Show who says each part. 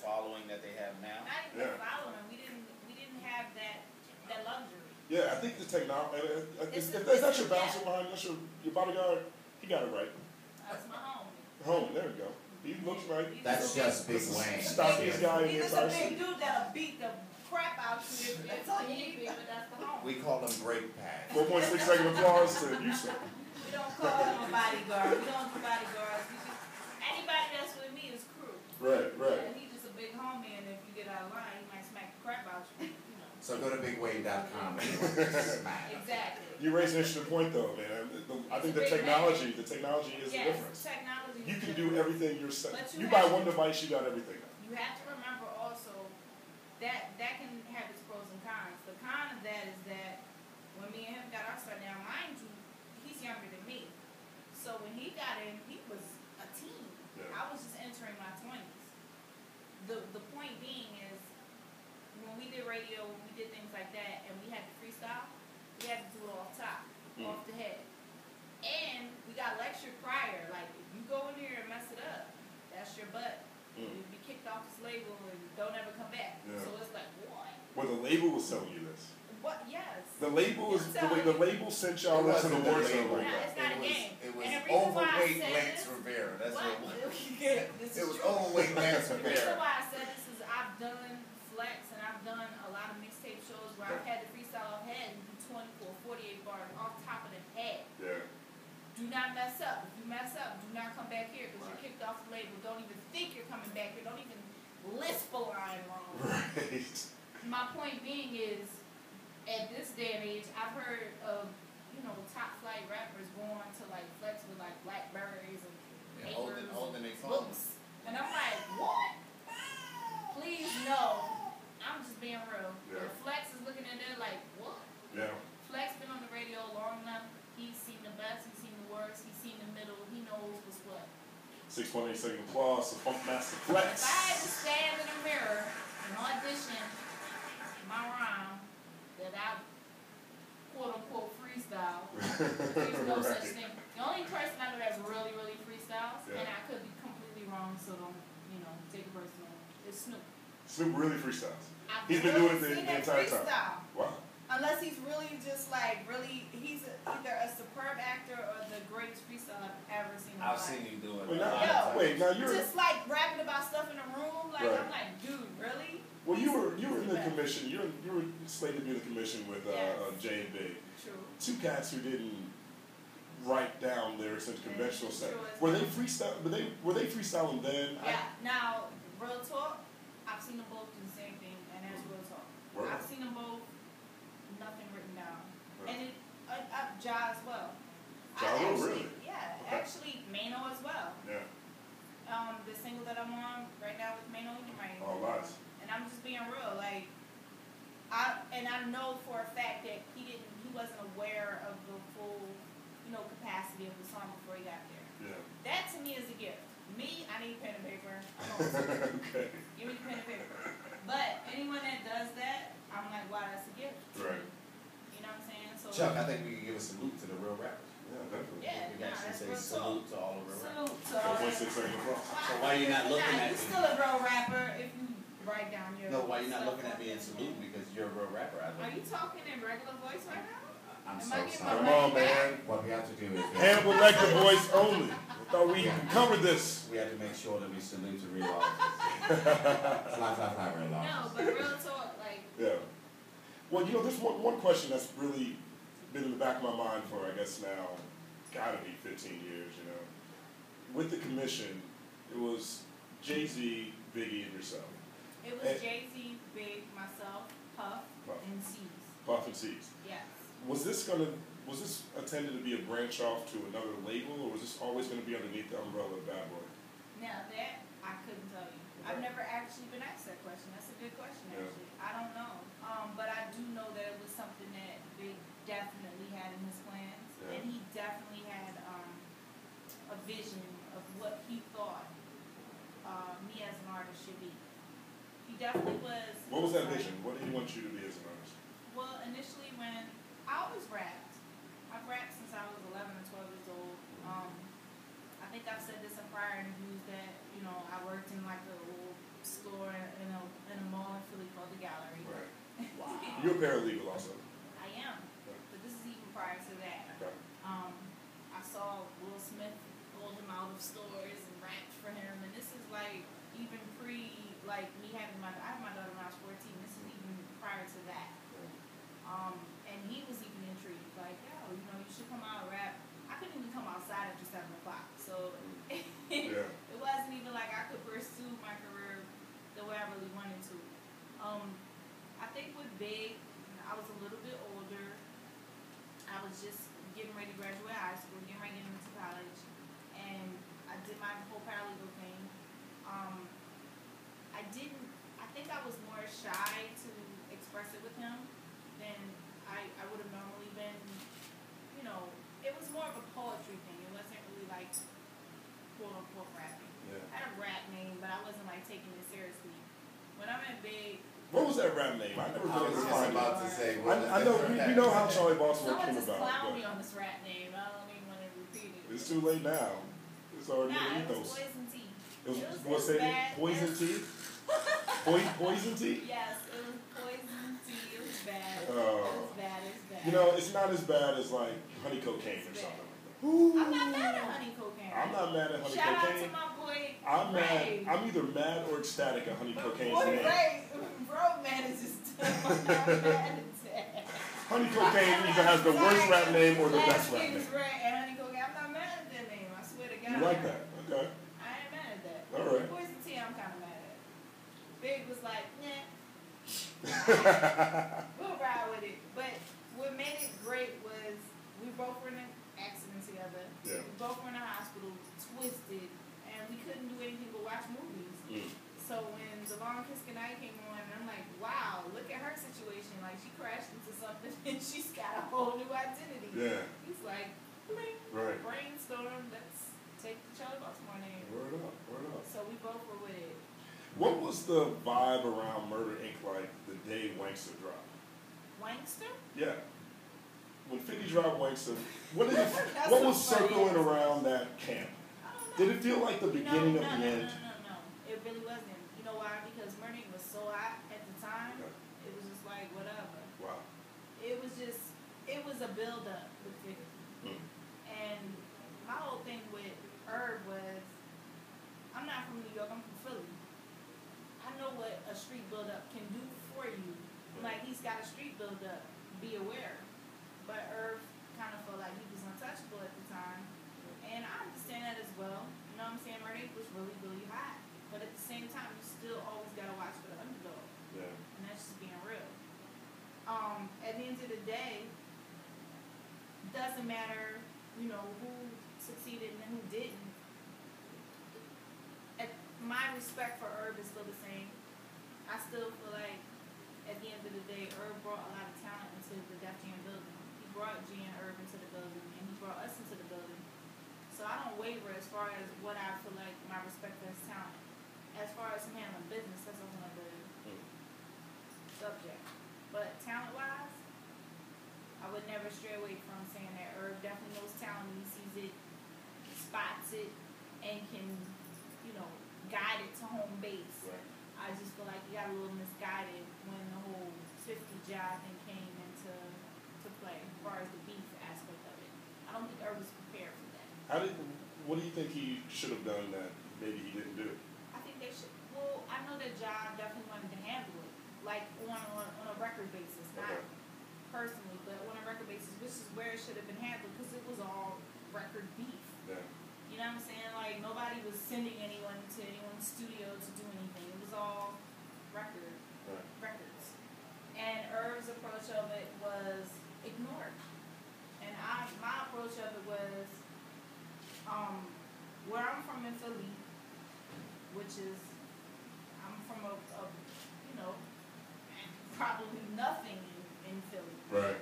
Speaker 1: following that they have now.
Speaker 2: Not even following. We didn't have that luxury.
Speaker 3: Yeah, I think the technology. If that's your bouncer behind, that's your bodyguard. He got it right.
Speaker 2: That's my home.
Speaker 3: Home, there we go. He looks right.
Speaker 4: That's just Big Wayne.
Speaker 3: Stockiest guy in the
Speaker 2: He's
Speaker 3: entire
Speaker 2: a big
Speaker 3: city.
Speaker 2: dude that'll beat the crap out you if it's all you need, but that's the home.
Speaker 4: We call them brake pads.
Speaker 3: 4.6 second applause to Houston.
Speaker 2: We don't call him a bodyguard. We don't do bodyguards. Anybody that's with me is crew.
Speaker 3: Right.
Speaker 2: And he's just a big homie, and if you get out of line, he might smack the crap out you.
Speaker 4: So go to bigwayne.com.
Speaker 2: Exactly.
Speaker 3: You raise an interesting point, though, man. I think the technology is the difference.
Speaker 2: Technology.
Speaker 3: You can do everything yourself.
Speaker 2: You
Speaker 3: buy one device, you got everything.
Speaker 2: You have to remember also that can have its pros and cons. The con of that is that when me and him got our start, now mind you, he's younger than me. So when he got in, he was a teen.
Speaker 3: Yeah.
Speaker 2: I was just entering my 20s. The point being is, when we did radio, we did things like that, and we had to freestyle, we had to do it off top, off the head. And we got lectured prior, like, if you go in here and mess it up, that's your butt. You'll be kicked off this label and don't ever come back.
Speaker 3: Yeah.
Speaker 2: So it's like, what?
Speaker 3: Well, the label was telling you this.
Speaker 2: What? Yes.
Speaker 3: The label is the label sent y'all into the war zone.
Speaker 2: It's not a game.
Speaker 4: It was
Speaker 2: and the reason why I
Speaker 4: overweight
Speaker 2: said
Speaker 4: Lance
Speaker 2: this,
Speaker 4: Rivera. That's what it was.
Speaker 2: It
Speaker 4: was overweight Lance
Speaker 2: The reason
Speaker 4: Rivera.
Speaker 2: why I said this is I've done flex and I've done a lot of mixtape shows where I've had to freestyle off head and do 24, 48 bars off top of the head.
Speaker 3: Yeah.
Speaker 2: Do not mess up. If you mess up, do not come back here because you're kicked off the label. Don't even think you're coming back here. Don't even lisp a line wrong.
Speaker 3: Right.
Speaker 2: My point being is, at this day and age, I've heard of, top flight rappers going to like flex with like Blackberries and
Speaker 4: holding their phones.
Speaker 2: And I'm like, what? Please no. I'm just being real.
Speaker 3: Yeah.
Speaker 2: And Flex is looking at it like, what?
Speaker 3: Yeah.
Speaker 2: Flex been on the radio long enough. He's seen the best, he's seen the worst, he's seen the middle, he knows what's what.
Speaker 3: 6.8 second applause to Funk Master Flex.
Speaker 2: If I had to stand in a mirror and audition my rhyme that I quote unquote freestyle, there's no such thing. The only person I know that really, really freestyles, and I could be completely wrong, so don't, take it personal, is Snoop.
Speaker 3: Snoop really freestyles.
Speaker 2: He's
Speaker 3: been doing it the entire time. Wow.
Speaker 2: Unless he's really just he's either a superb actor or the greatest freestyler I've ever seen in my life.
Speaker 4: I've seen you do it.
Speaker 3: Now you're
Speaker 2: just like rapping about stuff in the room, like
Speaker 3: right.
Speaker 2: I'm like, dude, really?
Speaker 3: Well, you were in the commission. You were slated to be in the commission with J and Big.
Speaker 2: True.
Speaker 3: Two cats who didn't write down lyrics in conventional setting. Were they freestyle? Were they freestyling then?
Speaker 2: Yeah. Now, real talk, I've seen them both do the same thing, and that's real talk.
Speaker 3: Word.
Speaker 2: I've seen them both. Nothing written down,
Speaker 3: Right.
Speaker 2: and Ja as well.
Speaker 3: Really?
Speaker 2: Yeah,
Speaker 3: Okay.
Speaker 2: actually Mano as well.
Speaker 3: Yeah.
Speaker 2: The single that I'm on right now with Mano,
Speaker 3: All lies.
Speaker 2: and I'm just being real, like, I know for a fact that he wasn't aware of the full, capacity of the song before he got there.
Speaker 3: Yeah.
Speaker 2: That to me is a gift. Me, I need pen and paper.
Speaker 3: Okay.
Speaker 2: Give me the pen and paper. But anyone that does that, I'm like, wow, that's a gift.
Speaker 3: Right.
Speaker 2: You know what I'm saying? So
Speaker 4: Chuck, I think we can give a salute to the real rappers.
Speaker 3: Yeah, definitely.
Speaker 2: yeah,
Speaker 4: We can actually
Speaker 2: that's
Speaker 4: say
Speaker 2: real
Speaker 4: salute
Speaker 2: talk.
Speaker 4: to all the real rappers.
Speaker 2: Salute to all
Speaker 3: 4.6 second applause.
Speaker 4: So why you not looking at
Speaker 2: You're
Speaker 4: me?
Speaker 2: still a real rapper if you write down your
Speaker 4: No, why you not
Speaker 2: stuff
Speaker 4: looking at me and saluting? Because you're a real rapper.
Speaker 2: Are you talking in regular voice right now?
Speaker 4: I'm
Speaker 2: Am
Speaker 4: so
Speaker 2: I getting
Speaker 4: sorry.
Speaker 3: Come on, man.
Speaker 4: What we have to do is
Speaker 3: Hannibal Lecter voice only. I thought we covered this.
Speaker 4: we have to make sure that we salute to real artists. Fly, real
Speaker 2: No,
Speaker 4: artists.
Speaker 2: but real talk, like,
Speaker 3: Yeah. Well, there's one question that's really been in the back of my mind for, I guess now, gotta be 15 years, With the commission, it was Jay-Z, Biggie, and yourself.
Speaker 2: it was Jay-Z, Big, myself, Puff, and C's.
Speaker 3: Puff and C's.
Speaker 2: Yes.
Speaker 3: Was this intended to be a branch off to another label, or was this always going to be underneath the umbrella of Bad Boy?
Speaker 2: Now that, I couldn't tell you. I've never actually been asked that question. That's a good question, actually. I don't know. But I do know that it was something that Big definitely had in his plans.
Speaker 3: Yeah.
Speaker 2: And he definitely had a vision of what he thought me as an artist should be. He definitely was.
Speaker 3: What was that vision? What did he want you to be as an artist?
Speaker 2: Well, initially when I always rapped. I've rapped since I was 11 or 12 years old. I think I've said this in prior interviews that, I worked in like a little store in a mall in Philly called the Gallery.
Speaker 3: Right. Wow. You're a paralegal also.
Speaker 2: I am, but this is even prior to that.
Speaker 3: Okay.
Speaker 2: I saw Will Smith hold him out of stores and rap for him, and this is like even like me having I have my daughter when I was 14. This is even prior to that. And he was even intrigued, like, yo, you know, you should come out and rap. I couldn't even come outside after 7 o'clock, so
Speaker 3: Yeah.
Speaker 2: it wasn't even like I could pursue my career the way I really wanted to. I think with Big, I was a little bit older. I was just getting ready to graduate high school, getting ready to get into college, and I did my whole paralegal thing. I think I was more shy to express it with him than I would have normally been. You know, it was more of a poetry thing. It wasn't really like quote unquote rapping.
Speaker 3: Yeah.
Speaker 2: I had a rap name, but I wasn't like taking it seriously. When I met Big,
Speaker 3: What was that rap name? I never
Speaker 4: I
Speaker 3: been
Speaker 4: was
Speaker 3: able to
Speaker 4: just
Speaker 3: find it.
Speaker 4: about to say.
Speaker 3: I know we know how Charlie Baltimore
Speaker 2: someone
Speaker 3: came
Speaker 2: just
Speaker 3: about.
Speaker 2: clowned me
Speaker 3: But
Speaker 2: on this rap name. I don't even want to repeat it.
Speaker 3: it's too late now. It's already
Speaker 2: Nah,
Speaker 3: in
Speaker 2: it
Speaker 3: the
Speaker 2: was
Speaker 3: ethos.
Speaker 2: Poison Tea.
Speaker 3: It was
Speaker 2: bad.
Speaker 3: poison tea. Poison tea.
Speaker 2: Yes, it was Poison Tea. It was bad.
Speaker 3: Oh.
Speaker 2: It was bad. It's bad.
Speaker 3: You know, it's not as bad as like honey cocaine or
Speaker 2: It's
Speaker 3: something
Speaker 2: bad.
Speaker 3: like that. Ooh.
Speaker 2: I'm not mad at honey cocaine.
Speaker 3: I'm not mad at honey
Speaker 2: Shout
Speaker 3: cocaine.
Speaker 2: out to my boy
Speaker 3: I'm mad.
Speaker 2: Ray.
Speaker 3: I'm either mad or ecstatic at honey cocaine's
Speaker 2: Boy
Speaker 3: name.
Speaker 2: Ray, bro, man, is just I'm not mad at that.
Speaker 3: Honey cocaine either has the worst rap name or the best rap name.
Speaker 2: Last Ray and honey cocaine. I'm not mad at that name. I swear to God.
Speaker 3: You like that? Okay.
Speaker 2: I ain't mad at that.
Speaker 3: All right.
Speaker 2: Poison Tea, I'm kind of mad at. Big was like, nah. We'll ride with it. But what made it great was we both were in an accident together.
Speaker 3: Yeah.
Speaker 2: We both were in the hospital, twisted, and we couldn't do anything but watch movies. So when The Long Kiss Goodnight came on, I'm like, wow, look at her situation. Like, she crashed into something and she's got a whole new identity.
Speaker 3: Yeah.
Speaker 2: He's like, bling,
Speaker 3: Right.
Speaker 2: brainstorm, let's take the Charlie Baltimore name.
Speaker 3: Word up. Word up.
Speaker 2: So we both were with it.
Speaker 3: What was the vibe around Murder Inc. like the day Wankster dropped?
Speaker 2: Wankster?
Speaker 3: Yeah. When 50 dropped Wankster, what
Speaker 2: That's
Speaker 3: was
Speaker 2: so funny.
Speaker 3: circling around that camp?
Speaker 2: I don't know.
Speaker 3: Did it feel like the beginning of the end?
Speaker 2: No. It really wasn't. You know why? Because Murder Inc. was so hot at the time.
Speaker 3: Okay.
Speaker 2: It was just like, whatever.
Speaker 3: Wow.
Speaker 2: It was a build-up with 50. And my whole thing with Herb was, I'm not from New York, I'm from Philly. I know what a street build-up can do for you. Like, he's got a street build-up, be aware. But Herb kind of felt like he was untouchable at the time. And I understand that as well. You know what I'm saying? Murder Inc. was really, really hot. But at the same time, you still always got to watch for the underdog.
Speaker 3: Yeah.
Speaker 2: And that's just being real. At the end of the day, doesn't matter, you know, who succeeded and who didn't. My respect for Herb is still the same. I still feel like at the end of the day, Herb brought a lot of talent into the Def Jam building. He brought G and Herb into the building, and he brought us into the building. So I don't waver as far as what I feel like my respect for his talent. As far as him handling business, that's a whole other subject. But talent-wise, I would never stray away from saying that Herb definitely knows talent. He sees it, spots it, and can, you know, guide it to home base.
Speaker 3: Right.
Speaker 2: I just feel like he got a little misguided when the whole 50 job thing came into play as far as the beef aspect of it. I don't think Herb was prepared for that.
Speaker 3: What do you think he should have done that maybe he didn't do?
Speaker 2: I think they should. Well, I know that Job definitely wanted to handle it, like on a record basis, not personally, but on a record basis, which is where it should have been handled because it was all record beef.
Speaker 3: Yeah.
Speaker 2: You know what I'm saying? Like, nobody was sending anyone to anyone's studio to do anything. It was all records. And Herb's approach of it was ignored. And my approach of it was, where I'm from in Philly, which is, I'm from a you know, probably nothing in Philly.
Speaker 3: Right.